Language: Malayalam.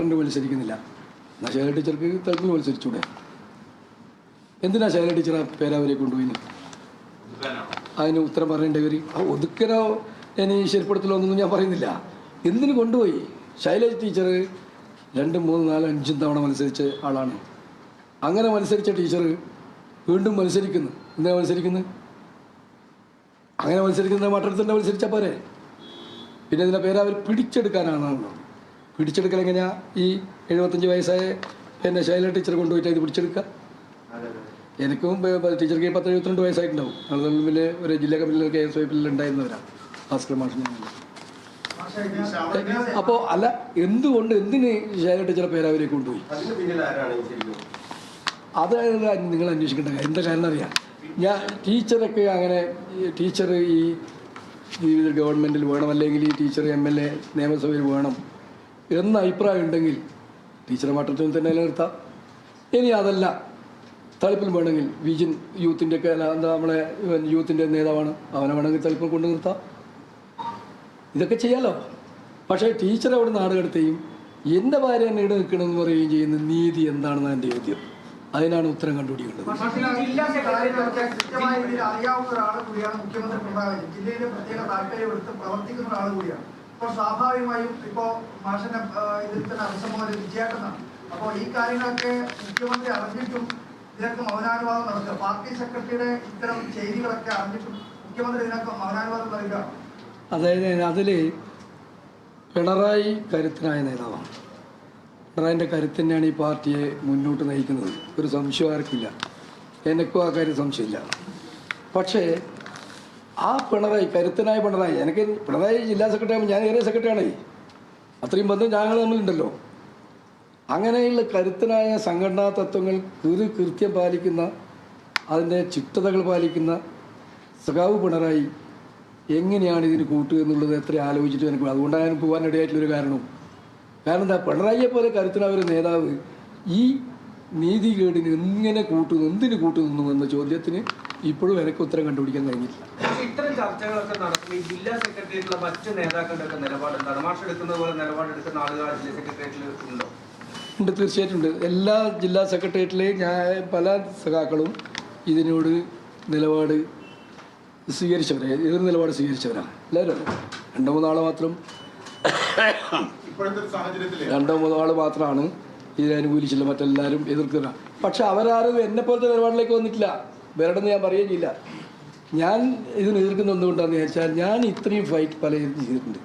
മട്ടൻ്റെ മത്സരിക്കുന്നില്ല. എന്നാൽ ശൈല ടീച്ചർക്ക് തലത്തിൽ മത്സരിച്ചൂടെ? എന്തിനാ ശൈല ടീച്ചറെ പേരാവരെ കൊണ്ടുപോയിന്? അതിന് ഉത്തരം പറയേണ്ടവർ ഒതുക്കനോ ഇനി ശരിപ്പെടുത്തലോ ഒന്നും ഞാൻ പറയുന്നില്ല. എന്തിനു കൊണ്ടുപോയി? ശൈലജ ടീച്ചർ 2, 3, 4, 5 തവണ മത്സരിച്ച ആളാണ്. അങ്ങനെ മത്സരിച്ച ടീച്ചർ വീണ്ടും മത്സരിക്കുന്നു. എന്തിനാ മത്സരിക്കുന്നത്? അങ്ങനെ മത്സരിക്കുന്നത് മട്ടത്തിൽ മത്സരിച്ചാൽ പോരെ? പിന്നെ ഇതിൻ്റെ പേര് അവർ പിടിച്ചെടുക്കാനാണല്ലോ. പിടിച്ചെടുക്കൽ എങ്ങനെയാണ്? ഈ 75 വയസ്സായ എന്നെ ശൈല ടീച്ചർ കൊണ്ടുപോയിട്ട് ഇത് പിടിച്ചെടുക്കുക. എനിക്കും ടീച്ചർക്ക് 10-72 വയസ്സായിട്ടുണ്ടാവും. ഞങ്ങൾ തമ്മിൽ ഒരു ജില്ലാ കമ്മിറ്റിയിൽ KSYP ഉണ്ടായിരുന്നവരാണ്. ഭാസ്കർ മാഷ് ഞങ്ങൾ. അപ്പോൾ അല്ല, എന്തിന് ശൈല ടീച്ചറെ പേര് കൊണ്ടുപോയി? അത് നിങ്ങൾ അന്വേഷിക്കേണ്ട കാര്യം. എന്താ കാരണം അറിയാം? ടീച്ചറൊക്കെ അങ്ങനെ ടീച്ചർ ഈ ഗവൺമെൻറ്റിൽ വേണം, അല്ലെങ്കിൽ ഈ ടീച്ചർ MLA നിയമസഭയിൽ വേണം എന്ന അഭിപ്രായം ഉണ്ടെങ്കിൽ ടീച്ചറെ മട്ടത്തിൽ തന്നെ നിലനിർത്താം. ഇനി അതല്ല, തളിപ്പിൽ വേണമെങ്കിൽ വിജിൻ യൂത്തിൻ്റെ ഒക്കെ എന്താ നമ്മളെ യൂത്തിൻ്റെ നേതാവാണ്, അവനെ വേണമെങ്കിൽ തളിപ്പിൽ കൊണ്ടു നിർത്താം. ഇതൊക്കെ ചെയ്യാമല്ലോ. പക്ഷേ ടീച്ചർ അവിടെ നാട് കടത്തുകയും എൻ്റെ ഭാര്യ എന്നെ ഇവിടെ നിൽക്കണമെന്ന് പറയുകയും ചെയ്യുന്ന നീതി എന്താണെന്ന് എൻ്റെ ചോദ്യം. അതിനാണ് ഉത്തരം കണ്ടുപിടിക്കേണ്ടത്. സ്വാഭാവികമായും ഇപ്പോൾ മാഷിന്റെ ഇതിൽ തന്നെ അഭിസംബോധന വിജയാട്ടനാണ്. അപ്പോൾ ഈ കാര്യങ്ങളൊക്കെ മുഖ്യമന്ത്രി അറിഞ്ഞിട്ടും ഇതിനൊക്കെ മൗനാനുവാദം നടത്തുക, പാർട്ടി സെക്രട്ടറിയുടെ ഇത്തരം ചെയ്തികളൊക്കെ അറിഞ്ഞിട്ടും മുഖ്യമന്ത്രി ഇതിനൊക്കെ മൗനാനുവാദം നൽകുക. അതായത് അതിൽ പിണറായി കരുത്തനായ നേതാവാണ്. പിണറായിൻ്റെ കരുത്തന്നെയാണ് ഈ പാർട്ടിയെ മുന്നോട്ട് നയിക്കുന്നത്. ഒരു സംശയം ആർക്കില്ല, എനിക്കും ആ കാര്യം സംശയമില്ല. പക്ഷേ ആ കരുത്തനായ പിണറായി, എനിക്ക് പിണറായി ജില്ലാ സെക്രട്ടറി ആകുമ്പോൾ ഞാൻ ഏരിയ സെക്രട്ടറിയാണേ, അത്രയും ബന്ധം ഞങ്ങൾ തമ്മിലുണ്ടല്ലോ. അങ്ങനെയുള്ള കരുത്തനായ സംഘടനാ തത്വങ്ങൾ കൃത്യം പാലിക്കുന്ന, അതിൻ്റെ ചിട്ടതകൾ പാലിക്കുന്ന സഖാവ് പിണറായി എങ്ങനെയാണ് ഇതിന് കൂട്ടുക എന്നുള്ളത് എത്ര ആലോചിച്ചിട്ട് എനിക്ക്. അതുകൊണ്ടാണ് ഞാൻ പോകാനിടയായിട്ടുള്ളൊരു കാരണം എന്താ, പിണറായിയെ പോലെ കരുത്തനായ ഒരു നേതാവ് ഈ നീതികേടിന് എന്തിന് കൂട്ടുനിന്നു എന്ന ചോദ്യത്തിന് ഇപ്പോഴും എനിക്ക് ഉത്തരം കണ്ടുപിടിക്കാൻ കഴിഞ്ഞിട്ടില്ല. ഇത്തരം ചർച്ചകളൊക്കെ നടത്തുന്ന ഈ ജില്ലാ സെക്രട്ടേറിയറ്റിലെ മറ്റു നേതാക്കളുടെ ഒക്കെ നിലപാട് എന്താണ്? മാഷ് എടുക്കുന്ന പോലെ നിലപാടെടുക്കുന്ന ആളുകൾ ജില്ലാ സെക്രട്ടേറിയറ്റിൽ ഉണ്ടോ? ഉണ്ട്, തീർച്ചയായിട്ടും ഉണ്ട്. എല്ലാ ജില്ലാ സെക്രട്ടേറിയറ്റിലെ പല സഖാക്കളും ഇതിനോട് നിലപാട് സ്വീകരിച്ചവരാണ്, എതിർ നിലപാട് സ്വീകരിച്ചവരാണ് എല്ലാവരും. 2-3 ആൾ മാത്രം 2-3 ആൾ മാത്രമാണ് ഇതിനെ അനുകൂലിച്ചില്ല, മറ്റെല്ലാവരും എതിർക്കുക. പക്ഷെ അവരാരും എന്നെപ്പോലത്തെ നിലപാടിലേക്ക് വന്നിട്ടില്ല. വരണമെന്ന് ഞാൻ പറയുകയും ചെയ്യില്ല. ഞാൻ ഇതിന് എതിർക്കുന്ന എന്തുകൊണ്ടാണെന്ന് ചോദിച്ചാൽ ഞാൻ ഇത്രയും ഫൈറ്റ് പലരും ചെയ്തിട്ടുണ്ട്.